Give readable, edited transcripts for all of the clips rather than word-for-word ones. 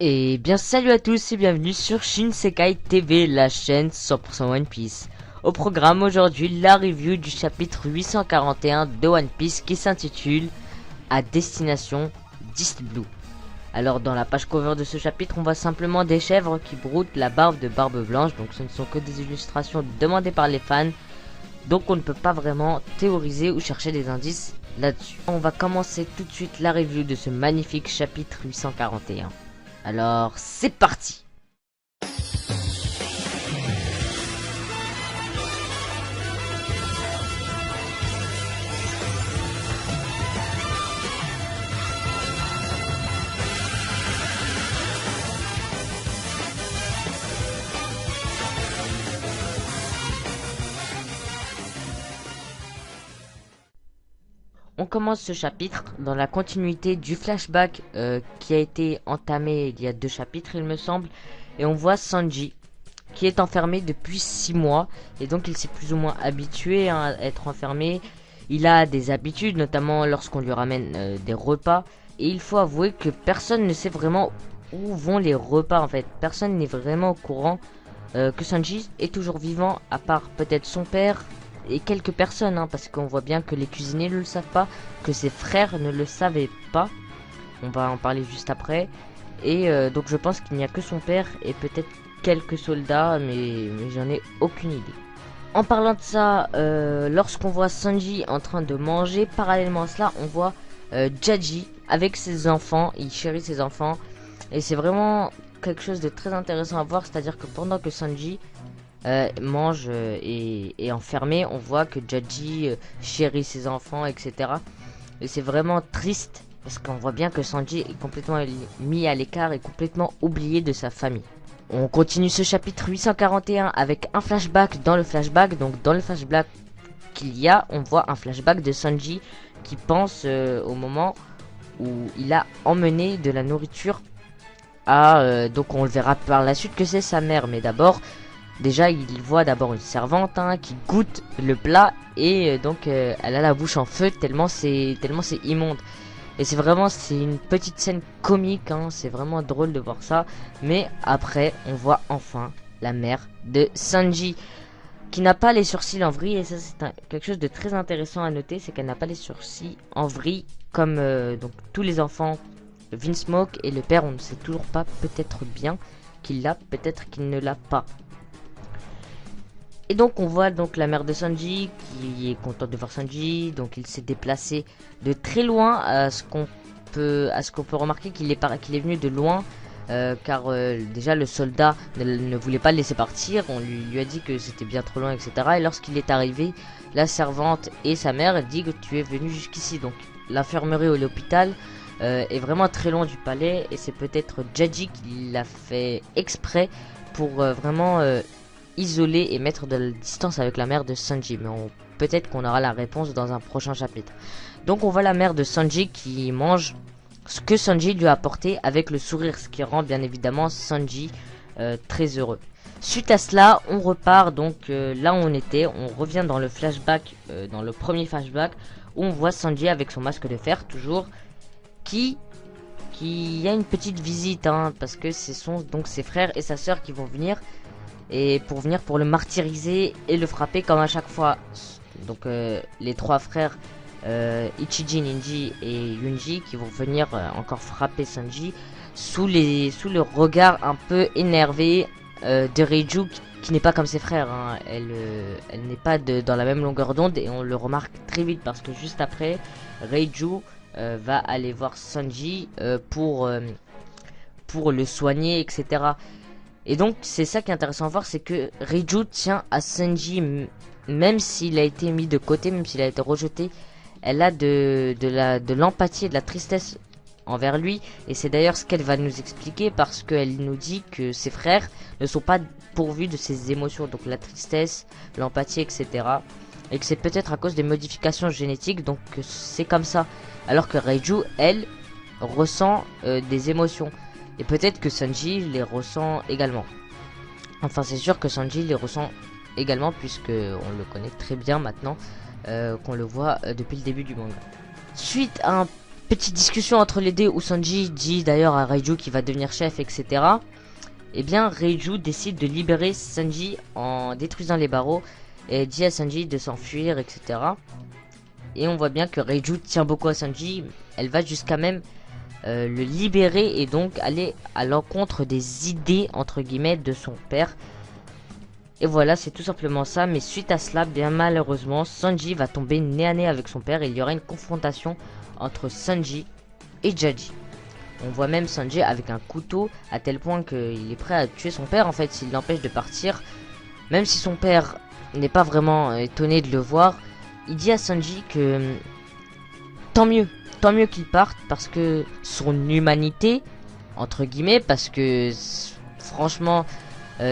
Et bien salut à tous et bienvenue sur Shinsekai TV, la chaîne 100% One Piece. Au programme aujourd'hui, la review du chapitre 841 de One Piece qui s'intitule À destination d'East Blue. Alors dans la page cover de ce chapitre, on voit simplement des chèvres qui broutent la barbe de Barbe Blanche, donc ce ne sont que des illustrations demandées par les fans, donc on ne peut pas vraiment théoriser ou chercher des indices là-dessus. On va commencer tout de suite la review de ce magnifique chapitre 841. Alors, c'est parti! On commence ce chapitre dans la continuité du flashback qui a été entamé il y a 2 chapitres il me semble, et on voit Sanji qui est enfermé depuis 6 mois et donc il s'est plus ou moins habitué à être enfermé. Il a des habitudes, notamment lorsqu'on lui ramène des repas, et il faut avouer que personne ne sait vraiment où vont les repas en fait. Personne n'est vraiment au courant que Sanji est toujours vivant, à part peut-être son père et quelques personnes, parce qu'on voit bien que les cuisiniers ne le savent pas, que ses frères ne le savaient pas. On va en parler juste après. Et donc je pense qu'il n'y a que son père et peut-être quelques soldats, mais j'en ai aucune idée. En parlant de ça, lorsqu'on voit Sanji en train de manger, parallèlement à cela, on voit Jaji avec ses enfants. Il chérit ses enfants. Et c'est vraiment quelque chose de très intéressant à voir, c'est-à-dire que pendant que Sanji mange et est enfermé, on voit que Jaji chérit ses enfants, etc. Et c'est vraiment triste parce qu'on voit bien que Sanji est complètement mis à l'écart et complètement oublié de sa famille. On continue ce chapitre 841 avec un flashback dans le flashback. Donc dans le flashback qu'il y a, on voit un flashback de Sanji qui pense au moment où il a emmené de la nourriture à... donc on le verra par la suite que c'est sa mère, mais d'abord... Déjà, il voit d'abord une servante qui goûte le plat et donc elle a la bouche en feu tellement c'est immonde. Et c'est une petite scène comique, c'est vraiment drôle de voir ça. Mais après, on voit enfin la mère de Sanji qui n'a pas les sourcils en vrille, et ça c'est quelque chose de très intéressant à noter, c'est qu'elle n'a pas les sourcils en vrille comme donc tous les enfants, Vinsmoke et le père. On ne sait toujours pas, peut-être bien qu'il l'a, peut-être qu'il ne l'a pas. Et donc on voit donc la mère de Sanji qui est contente de voir Sanji. Donc il s'est déplacé de très loin, à ce qu'on peut remarquer qu'il est venu de loin, car déjà le soldat ne voulait pas le laisser partir. On lui a dit que c'était bien trop loin, etc. Et lorsqu'il est arrivé, la servante et sa mère dit que tu es venu jusqu'ici. Donc l'infirmerie ou l'hôpital est vraiment très loin du palais, et c'est peut-être Jaji qui l'a fait exprès pour vraiment isoler et mettre de la distance avec la mère de Sanji. Mais peut-être qu'on aura la réponse dans un prochain chapitre. Donc on voit la mère de Sanji qui mange ce que Sanji lui a apporté avec le sourire, ce qui rend bien évidemment Sanji très heureux. Suite à cela, on repart donc là où on était. On revient dans le flashback, dans le premier flashback, où on voit Sanji avec son masque de fer toujours, qui a une petite visite, parce que ce sont donc ses frères et sa sœur qui vont venir, et pour le martyriser et le frapper comme à chaque fois. Donc les 3 frères Ichiji, Ninji et Yunji qui vont venir encore frapper Sanji sous le regard un peu énervé de Reiju, qui n'est pas comme ses frères, elle n'est pas dans la même longueur d'onde, et on le remarque très vite parce que juste après Reiju va aller voir Sanji pour le soigner, etc. Et donc c'est ça qui est intéressant à voir, c'est que Reiju tient à Sanji, même s'il a été mis de côté, même s'il a été rejeté. Elle a de l'empathie et de la tristesse envers lui, et c'est d'ailleurs ce qu'elle va nous expliquer, parce qu'elle nous dit que ses frères ne sont pas pourvus de ces émotions, donc la tristesse, l'empathie, etc. Et que c'est peut-être à cause des modifications génétiques, donc c'est comme ça. Alors que Reiju, elle, ressent des émotions. Et peut-être que Sanji les ressent également. Enfin, c'est sûr que Sanji les ressent également, puisque on le connaît très bien maintenant, qu'on le voit depuis le début du manga. Suite à un petite discussion entre les deux où Sanji dit d'ailleurs à Reiju qu'il va devenir chef, etc. Et bien Reiju décide de libérer Sanji en détruisant les barreaux et dit à Sanji de s'enfuir, etc. Et on voit bien que Reiju tient beaucoup à Sanji. Elle va jusqu'à même le libérer et donc aller à l'encontre des idées entre guillemets de son père. Et voilà, c'est tout simplement ça. Mais suite à cela, bien malheureusement, Sanji va tomber nez à nez avec son père et il y aura une confrontation entre Sanji et Jaji. On voit même Sanji avec un couteau à tel point qu'il est prêt à tuer son père en fait s'il l'empêche de partir. Même si son père n'est pas vraiment étonné de le voir, il dit à Sanji que tant mieux qu'il parte parce que son humanité, entre guillemets, parce que franchement,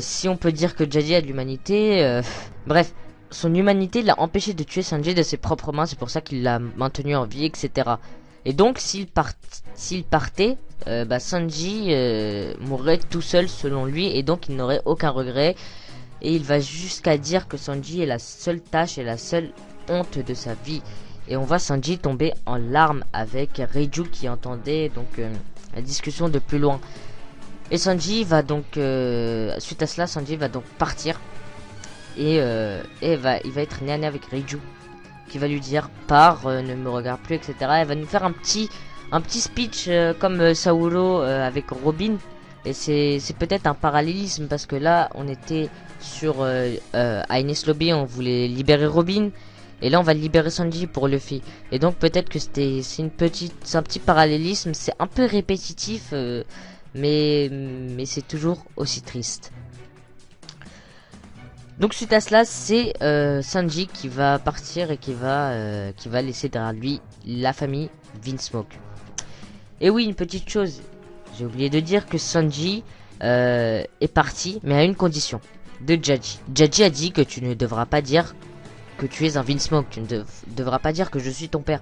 si on peut dire que Jaji a de l'humanité, bref, son humanité l'a empêché de tuer Sanji de ses propres mains, c'est pour ça qu'il l'a maintenu en vie, etc. Et donc s'il partait, Sanji mourrait tout seul selon lui et donc il n'aurait aucun regret. Et il va jusqu'à dire que Sanji est la seule tâche et la seule honte de sa vie. Et on voit Sanji tomber en larmes avec Reiju qui entendait donc la discussion de plus loin. Et Sanji va donc, suite à cela, Sanji va donc partir. Et il va être nez à nez avec Reiju qui va lui dire pars, ne me regarde plus, etc. Elle va nous faire un petit speech comme Sauro avec Robin. Et c'est peut-être un parallélisme parce que là on était sur Ines Lobby, on voulait libérer Robin et là on va libérer Sanji pour Luffy. Et donc peut-être que c'est un petit parallélisme, c'est un peu répétitif mais c'est toujours aussi triste. Donc suite à cela, c'est Sanji qui va partir et qui va laisser derrière lui la famille Vinsmoke. Et oui, une petite chose, j'ai oublié de dire que Sanji est parti, mais à une condition, de Jaji. Jaji a dit que tu ne devras pas dire que tu es un Vinsmoke, tu ne devras pas dire que je suis ton père.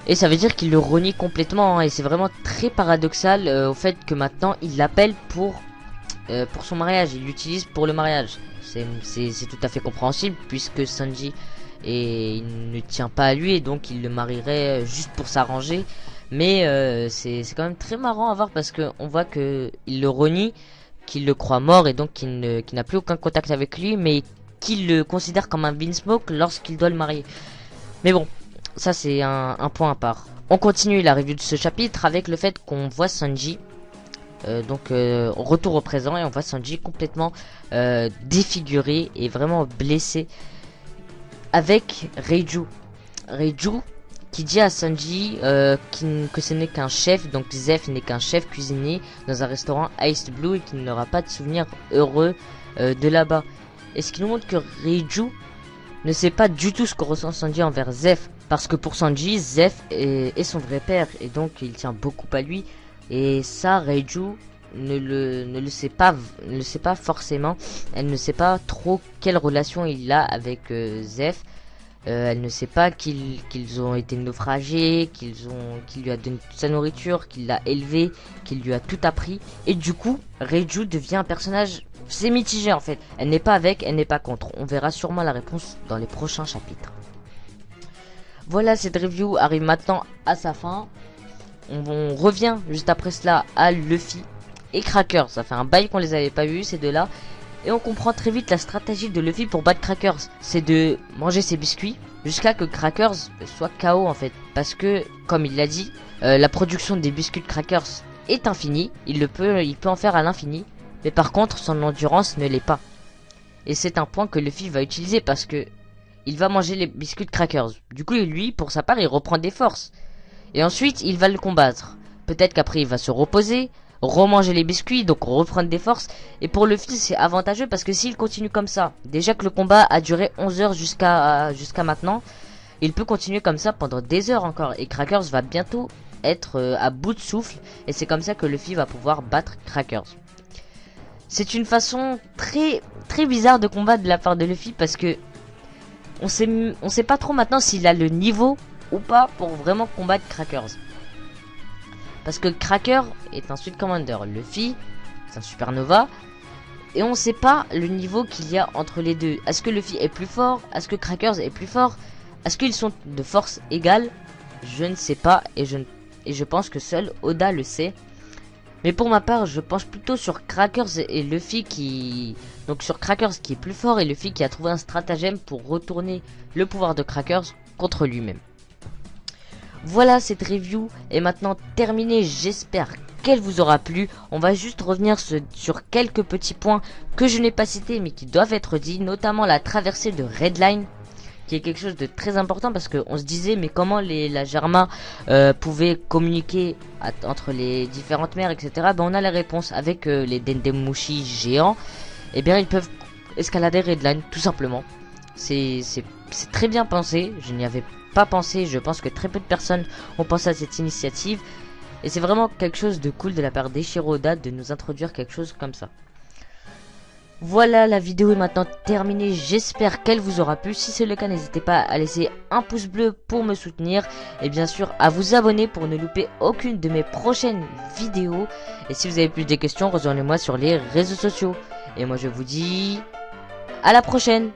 Et ça veut dire qu'il le renie complètement, hein, et c'est vraiment très paradoxal au fait que maintenant il l'appelle pour son mariage, il l'utilise pour le mariage. C'est tout à fait compréhensible puisque Sanji il ne tient pas à lui et donc il le marierait juste pour s'arranger. Mais c'est quand même très marrant à voir parce que on voit que il le renie, qu'il le croit mort et donc qu'il n'a plus aucun contact avec lui, mais qu'il le considère comme un Vinsmoke lorsqu'il doit le marier. Mais bon, ça c'est un point à part. On continue la review de ce chapitre avec le fait qu'on voit Sanji retour au présent et on voit Sanji complètement défiguré et vraiment blessé avec Reiju qui dit à Sanji que ce n'est qu'un chef, donc Zef n'est qu'un chef cuisinier dans un restaurant Ice Blue et qu'il n'aura pas de souvenirs heureux de là-bas. Et ce qui nous montre que Reiju ne sait pas du tout ce que ressent Sanji envers Zef, parce que pour Sanji, Zef est son vrai père et donc il tient beaucoup à lui. Et ça, Reiju ne le sait pas forcément. Elle ne sait pas trop quelle relation il a avec Zef. Elle ne sait pas qu'ils ont été naufragés, qu'il lui a donné toute sa nourriture, qu'il l'a élevé, qu'il lui a tout appris. Et du coup, Reiju devient un personnage, c'est mitigé en fait. Elle n'est pas avec, elle n'est pas contre. On verra sûrement la réponse dans les prochains chapitres. Voilà, cette review arrive maintenant à sa fin. On revient juste après cela à Luffy et Crackers. Ça fait un bail qu'on les avait pas vus ces deux-là. Et on comprend très vite la stratégie de Luffy pour battre Crackers. C'est de manger ses biscuits jusqu'à que Crackers soit KO en fait. Parce que, comme il l'a dit, la production des biscuits de Crackers est infinie. Il peut en faire à l'infini. Mais par contre, son endurance ne l'est pas. Et c'est un point que Luffy va utiliser parce que il va manger les biscuits de Crackers. Du coup, lui, pour sa part, il reprend des forces. Et ensuite, il va le combattre. Peut-être qu'après, il va se reposer, remanger les biscuits, donc reprendre des forces. Et pour Luffy, c'est avantageux parce que s'il continue comme ça, déjà que le combat a duré 11 heures jusqu'à maintenant, il peut continuer comme ça pendant des heures encore. Et Crackers va bientôt être à bout de souffle. Et c'est comme ça que Luffy va pouvoir battre Crackers. C'est une façon très, très bizarre de combattre de la part de Luffy parce que on sait pas trop maintenant s'il a le niveau ou pas pour vraiment combattre Crackers. Parce que Cracker est un Sweet Commander, Luffy c'est un Supernova, et on sait pas le niveau qu'il y a entre les deux. Est-ce que Luffy est plus fort? Est-ce que Crackers est plus fort? Est-ce qu'ils sont de force égale? On sait pas. Je ne sais pas et je pense que seul Oda le sait. Mais pour ma part, je penche plutôt sur Crackers et Luffy qui... Donc sur Crackers qui est plus fort et Luffy qui a trouvé un stratagème pour retourner le pouvoir de Crackers contre lui-même. Voilà, cette review est maintenant terminée. J'espère qu'elle vous aura plu. On va juste revenir sur quelques petits points que je n'ai pas cités mais qui doivent être dits. Notamment la traversée de Redline, qui est quelque chose de très important parce qu'on se disait mais comment la Germa pouvait communiquer entre les différentes mers, etc. Ben on a la réponse avec les Dendemushi géants. Et bien ils peuvent escalader Redline tout simplement. C'est très bien pensé, je n'y avais pas pensé, je pense que très peu de personnes ont pensé à cette initiative. Et c'est vraiment quelque chose de cool de la part d'Eiichiro Oda de nous introduire quelque chose comme ça. Voilà, la vidéo est maintenant terminée, j'espère qu'elle vous aura plu. Si c'est le cas, n'hésitez pas à laisser un pouce bleu pour me soutenir. Et bien sûr, à vous abonner pour ne louper aucune de mes prochaines vidéos. Et si vous avez plus de questions, rejoignez-moi sur les réseaux sociaux. Et moi je vous dis à la prochaine.